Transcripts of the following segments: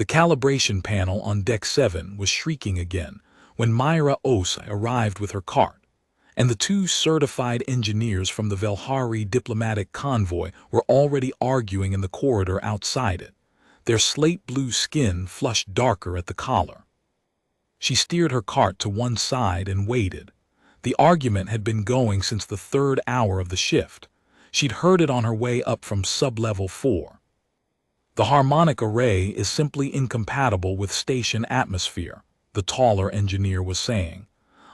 The calibration panel on Deck 7 was shrieking again when Myra Ose arrived with her cart, and the two certified engineers from the Velhari diplomatic convoy were already arguing in the corridor outside it, their slate-blue skin flushed darker at the collar. She steered her cart to one side and waited. The argument had been going since the 3rd hour of the shift. She'd heard it on her way up from sub-level 4. The harmonic array is simply incompatible with station atmosphere, the taller engineer was saying.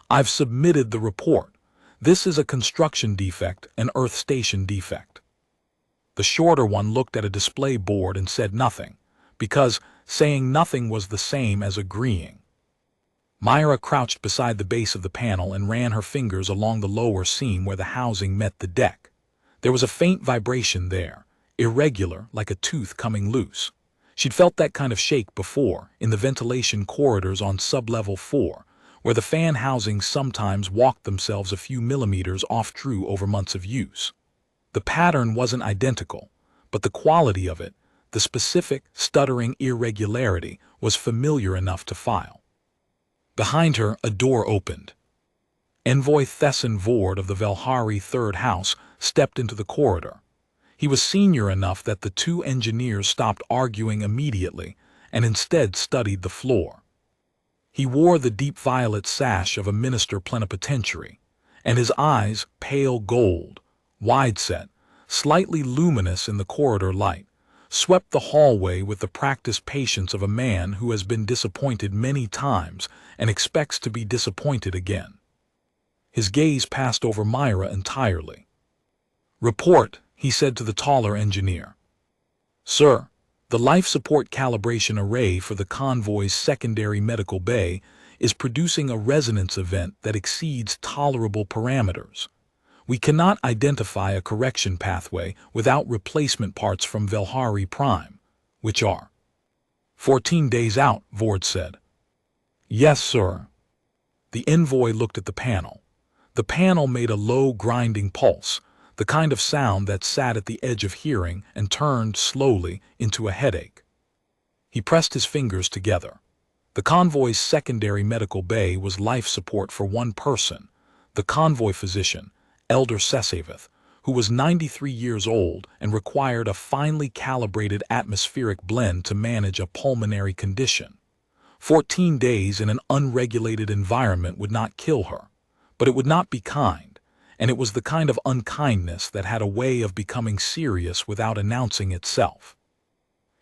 I've submitted the report. This is a construction defect, an Earth station defect. The shorter one looked at a display board and said nothing, because saying nothing was the same as agreeing. Myra crouched beside the base of the panel and ran her fingers along the lower seam where the housing met the deck. There was a faint vibration there, irregular like a tooth coming loose. She'd felt that kind of shake before, in the ventilation corridors on sub-level 4, where the fan housings sometimes walked themselves a few millimeters off-true over months of use. The pattern wasn't identical, but the quality of it, the specific, stuttering irregularity, was familiar enough to file. Behind her, a door opened. Envoy Thesson Vord of the Velhari 3rd House stepped into the corridor. He was senior enough that the two engineers stopped arguing immediately and instead studied the floor. He wore the deep violet sash of a minister plenipotentiary, and his eyes, pale gold, wide-set, slightly luminous in the corridor light, swept the hallway with the practiced patience of a man who has been disappointed many times and expects to be disappointed again. His gaze passed over Myra entirely. "Report," he said to the taller engineer. "Sir, the life support calibration array for the convoy's secondary medical bay is producing a resonance event that exceeds tolerable parameters. We cannot identify a correction pathway without replacement parts from Velhari Prime, which are 14 days out," Vord said. "Yes, sir." The envoy looked at the panel. The panel made a low grinding pulse, the kind of sound that sat at the edge of hearing and turned slowly into a headache. He pressed his fingers together. The convoy's secondary medical bay was life support for one person, the convoy physician, Elder Sesavith, who was 93 years old and required a finely calibrated atmospheric blend to manage a pulmonary condition. 14 days in an unregulated environment would not kill her, but it would not be kind. And it was the kind of unkindness that had a way of becoming serious without announcing itself.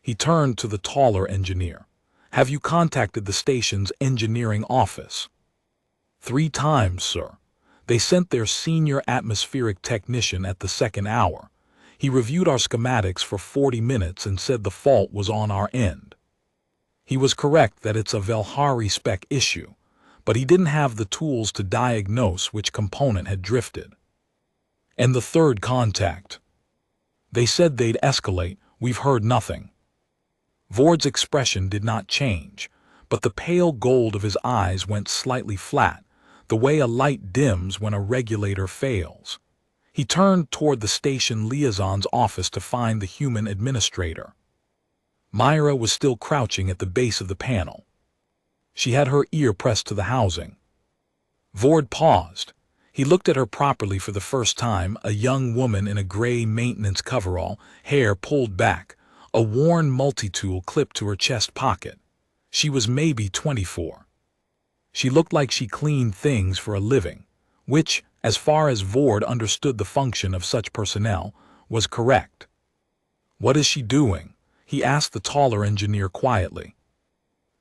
He turned to the taller engineer. "Have you contacted the station's engineering office?" "3 times, sir. They sent their senior atmospheric technician at the 2nd hour. He reviewed our schematics for 40 minutes and said the fault was on our end. He was correct that it's a Velhari spec issue, but he didn't have the tools to diagnose which component had drifted." "And the 3rd contact?" "They said they'd escalate. We've heard nothing." Vord's expression did not change, but the pale gold of his eyes went slightly flat, the way a light dims when a regulator fails. He turned toward the station liaison's office to find the human administrator. Myra was still crouching at the base of the panel. She had her ear pressed to the housing. Vord paused. He looked at her properly for the first time, a young woman in a gray maintenance coverall, hair pulled back, a worn multi-tool clipped to her chest pocket. She was maybe 24. She looked like she cleaned things for a living, which, as far as Vord understood the function of such personnel, was correct. "What is she doing?" he asked the taller engineer quietly.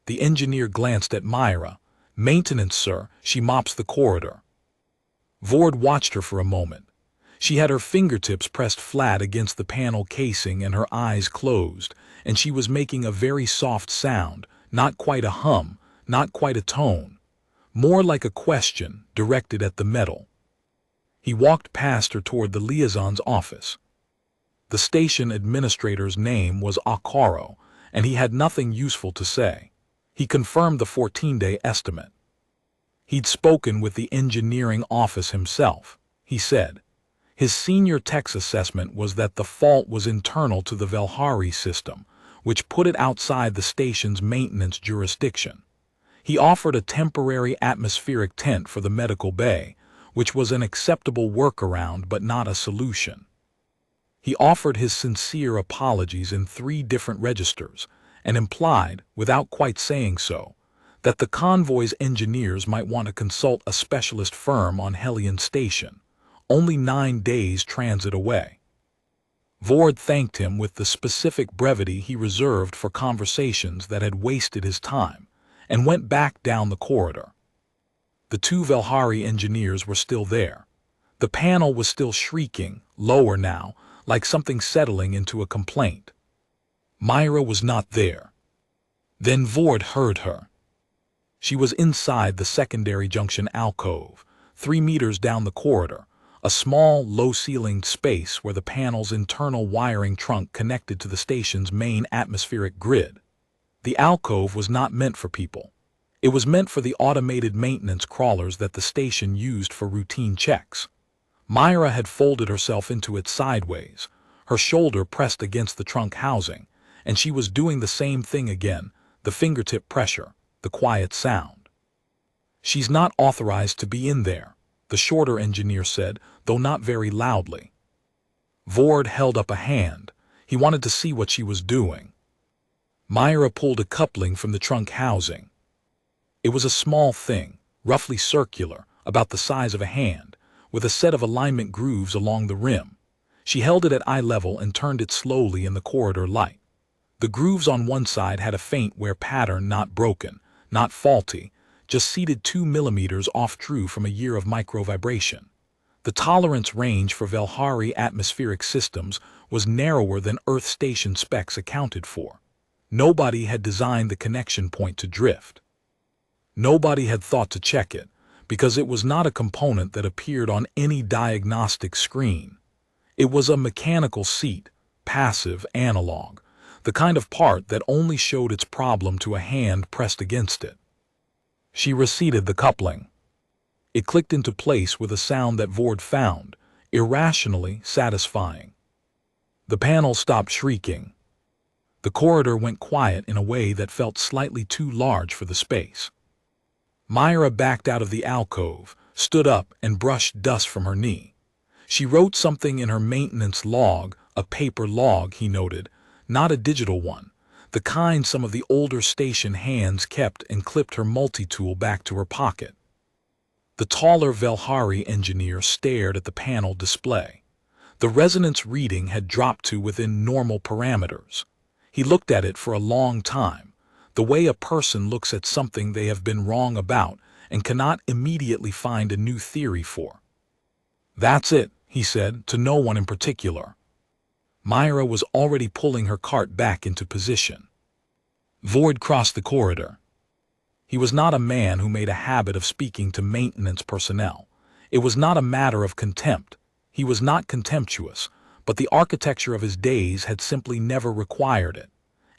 The engineer glanced at Myra. "Maintenance, sir. She mops the corridor." Vord watched her for a moment. She had her fingertips pressed flat against the panel casing and her eyes closed, and she was making a very soft sound, not quite a hum, not quite a tone, more like a question directed at the metal. He walked past her toward the liaison's office. The station administrator's name was Akaro, and he had nothing useful to say. He confirmed the 14-day estimate. He'd spoken with the engineering office himself, he said. His senior tech's assessment was that the fault was internal to the Velhari system, which put it outside the station's maintenance jurisdiction. He offered a temporary atmospheric tent for the medical bay, which was an acceptable workaround but not a solution. He offered his sincere apologies in 3 different registers and implied, without quite saying so, that the convoy's engineers might want to consult a specialist firm on Hellion Station, only 9 days transit away. Vord thanked him with the specific brevity he reserved for conversations that had wasted his time, and went back down the corridor. The 2 Velhari engineers were still there. The panel was still shrieking, lower now, like something settling into a complaint. Myra was not there. Then Vord heard her. She was inside the secondary junction alcove, 3 meters down the corridor, a small, low-ceilinged space where the panel's internal wiring trunk connected to the station's main atmospheric grid. The alcove was not meant for people. It was meant for the automated maintenance crawlers that the station used for routine checks. Myra had folded herself into it sideways, her shoulder pressed against the trunk housing, and she was doing the same thing again, the fingertip pressure, the quiet sound. "She's not authorized to be in there," the shorter engineer said, though not very loudly. Vord held up a hand. He wanted to see what she was doing. Myra pulled a coupling from the trunk housing. It was a small thing, roughly circular, about the size of a hand, with a set of alignment grooves along the rim. She held it at eye level and turned it slowly in the corridor light. The grooves on one side had a faint wear pattern, not broken, not faulty, just seated 2 millimeters off true from a year of microvibration. The tolerance range for Velhari atmospheric systems was narrower than Earth station specs accounted for. Nobody had designed the connection point to drift. Nobody had thought to check it, because it was not a component that appeared on any diagnostic screen. It was a mechanical seat, passive, analog, the kind of part that only showed its problem to a hand pressed against it. She reseated the coupling. It clicked into place with a sound that Vord found irrationally satisfying. The panel stopped shrieking. The corridor went quiet in a way that felt slightly too large for the space. Myra backed out of the alcove, stood up, and brushed dust from her knee. She wrote something in her maintenance log, a paper log, he noted, not a digital one, the kind some of the older station hands kept, and clipped her multi-tool back to her pocket. The taller Velhari engineer stared at the panel display. The resonance reading had dropped to within normal parameters. He looked at it for a long time, the way a person looks at something they have been wrong about and cannot immediately find a new theory for. "That's it," he said, to no one in particular. Myra was already pulling her cart back into position. Vord crossed the corridor. He was not a man who made a habit of speaking to maintenance personnel. It was not a matter of contempt. He was not contemptuous, but the architecture of his days had simply never required it.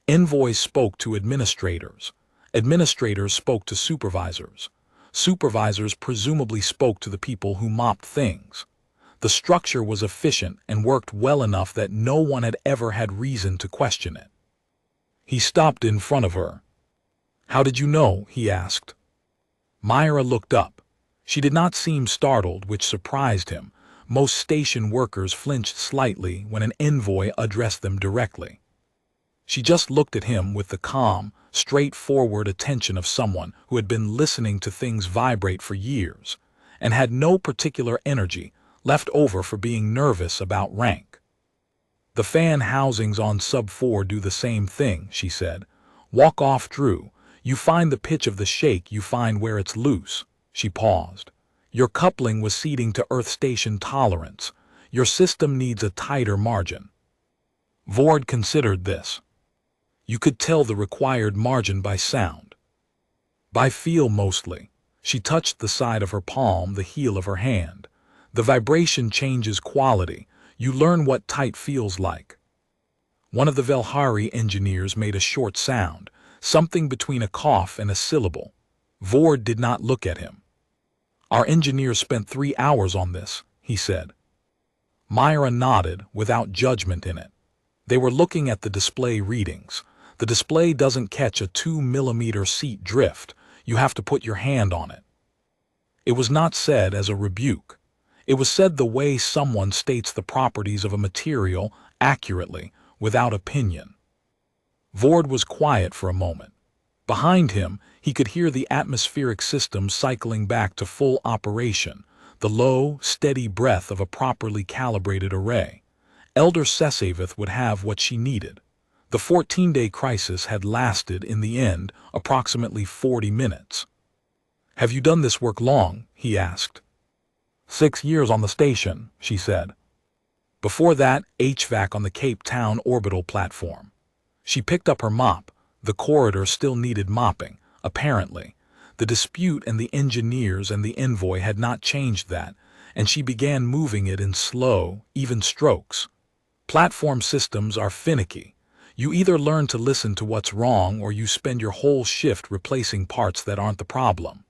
Envoys spoke to administrators. Administrators spoke to supervisors. Supervisors presumably spoke to the people who mopped things. The structure was efficient and worked well enough that no one had ever had reason to question it. He stopped in front of her. "How did you know?" he asked. Myra looked up. She did not seem startled, which surprised him. Most station workers flinched slightly when an envoy addressed them directly. She just looked at him with the calm, straightforward attention of someone who had been listening to things vibrate for years, and had no particular energy left over for being nervous about rank. "The fan housings on Sub-4 do the same thing," she said. "Walk off Drew. You find the pitch of the shake, you find where it's loose." She paused. "Your coupling was seating to Earth station tolerance. Your system needs a tighter margin." Vord considered this. You could tell the required margin by sound. By feel mostly. She touched the side of her palm, the heel of her hand. The vibration changes quality. You learn what tight feels like. One of the Velhari engineers made a short sound, something between a cough and a syllable. Vord did not look at him. "Our engineers spent 3 hours on this," he said. Myra nodded, without judgment in it. They were looking at the display readings. The display doesn't catch a 2 millimeter seat drift. You have to put your hand on it. It was not said as a rebuke. It was said the way someone states the properties of a material accurately, without opinion. Vord was quiet for a moment. Behind him, he could hear the atmospheric system cycling back to full operation, the low, steady breath of a properly calibrated array. Elder Sesavith would have what she needed. The 14-day crisis had lasted, in the end, approximately 40 minutes. "Have you done this work long?" he asked. 6 years on the station, she said. Before that, HVAC on the Cape Town orbital platform. She picked up her mop. The corridor still needed mopping, apparently. The dispute and the engineers and the envoy had not changed that, and she began moving it in slow, even strokes. Platform systems are finicky. You either learn to listen to what's wrong or you spend your whole shift replacing parts that aren't the problem.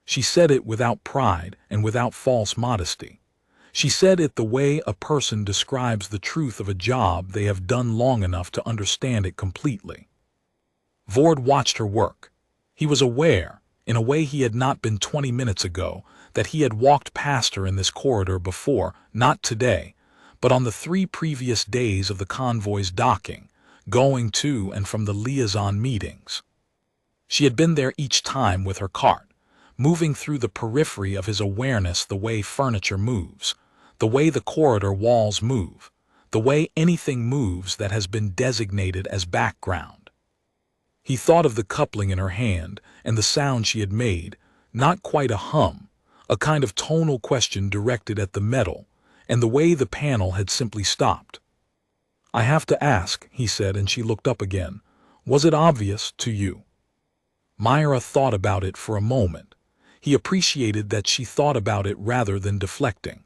She said it without pride and without false modesty. She said it the way a person describes the truth of a job they have done long enough to understand it completely. Vord watched her work. He was aware, in a way he had not been 20 minutes ago, that he had walked past her in this corridor before, not today, but on the 3 previous days of the convoy's docking, going to and from the liaison meetings. She had been there each time with her cart, moving through the periphery of his awareness the way furniture moves, the way the corridor walls move, the way anything moves that has been designated as background. He thought of the coupling in her hand and the sound she had made, not quite a hum, a kind of tonal question directed at the metal, and the way the panel had simply stopped. "I have to ask," he said, and she looked up again. "Was it obvious to you?" Myra thought about it for a moment. He appreciated that she thought about it rather than deflecting.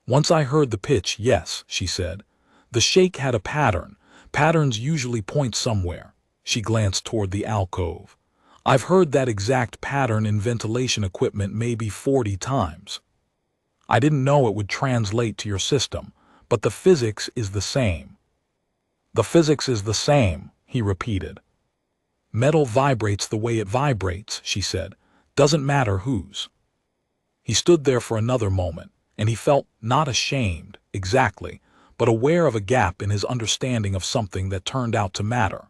"Once I heard the pitch, yes," she said. "The shake had a pattern. Patterns usually point somewhere." She glanced toward the alcove. "I've heard that exact pattern in ventilation equipment maybe 40 times. I didn't know it would translate to your system, but the physics is the same." "The physics is the same," he repeated. "Metal vibrates the way it vibrates," she said. "Doesn't matter whose." He stood there for another moment, and he felt not ashamed, exactly, but aware of a gap in his understanding of something that turned out to matter.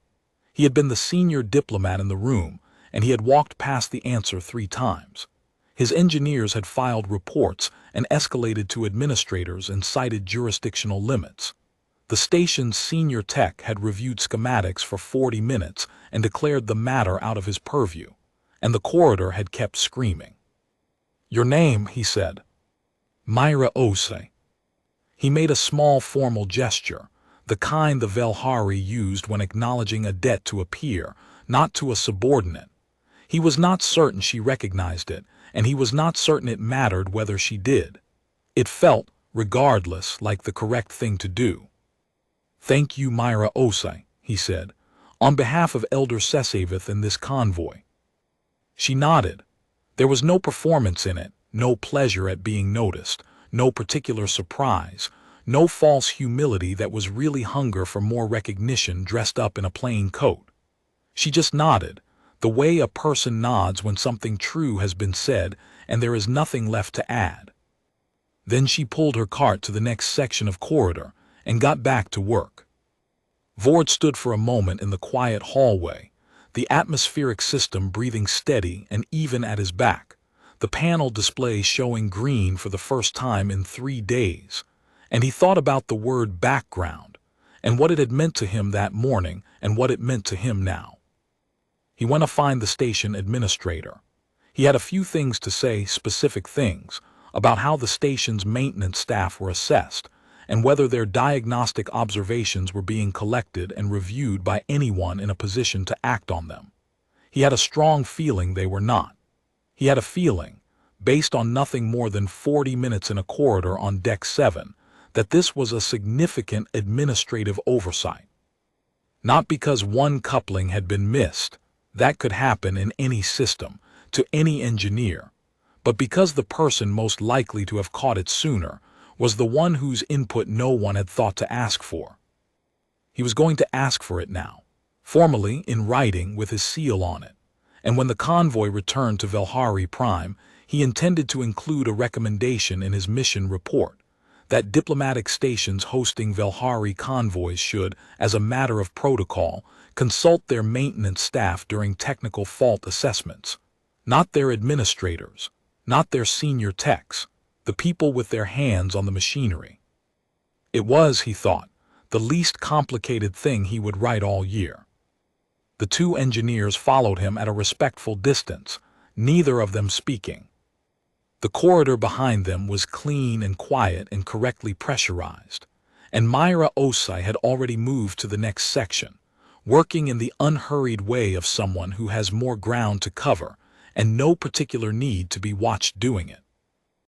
He had been the senior diplomat in the room, and he had walked past the answer 3 times. His engineers had filed reports and escalated to administrators and cited jurisdictional limits. The station's senior tech had reviewed schematics for 40 minutes and declared the matter out of his purview, and the corridor had kept screaming. "Your name," he said. "Myra Osei." He made a small formal gesture, the kind the Velhari used when acknowledging a debt to a peer, not to a subordinate. He was not certain she recognized it, and he was not certain it mattered whether she did. It felt, regardless, like the correct thing to do. "Thank you, Myra Osei," he said, "on behalf of Elder Sesavith and this convoy." She nodded. There was no performance in it, no pleasure at being noticed, no particular surprise, no false humility that was really hunger for more recognition dressed up in a plain coat. She just nodded, the way a person nods when something true has been said and there is nothing left to add. Then she pulled her cart to the next section of corridor and got back to work. Vord stood for a moment in the quiet hallway, the atmospheric system breathing steady and even at his back, the panel display showing green for the first time in 3 days, and he thought about the word background and what it had meant to him that morning and what it meant to him now. He went to find the station administrator. He had a few things to say, specific things, about how the station's maintenance staff were assessed and whether their diagnostic observations were being collected and reviewed by anyone in a position to act on them. He had a strong feeling they were not. He had a feeling, based on nothing more than 40 minutes in a corridor on Deck 7, that this was a significant administrative oversight. Not because one coupling had been missed, that could happen in any system, to any engineer, but because the person most likely to have caught it sooner was the one whose input no one had thought to ask for. He was going to ask for it now. formally in writing with his seal on it. And when the convoy returned to Velhari Prime, he intended to include a recommendation in his mission report that diplomatic stations hosting Velhari convoys should, as a matter of protocol, consult their maintenance staff during technical fault assessments. Not their administrators, not their senior techs, the people with their hands on the machinery. It was, he thought, the least complicated thing he would write all year. The two engineers followed him at a respectful distance, neither of them speaking. The corridor behind them was clean and quiet and correctly pressurized, and Myra Osai had already moved to the next section, working in the unhurried way of someone who has more ground to cover and no particular need to be watched doing it.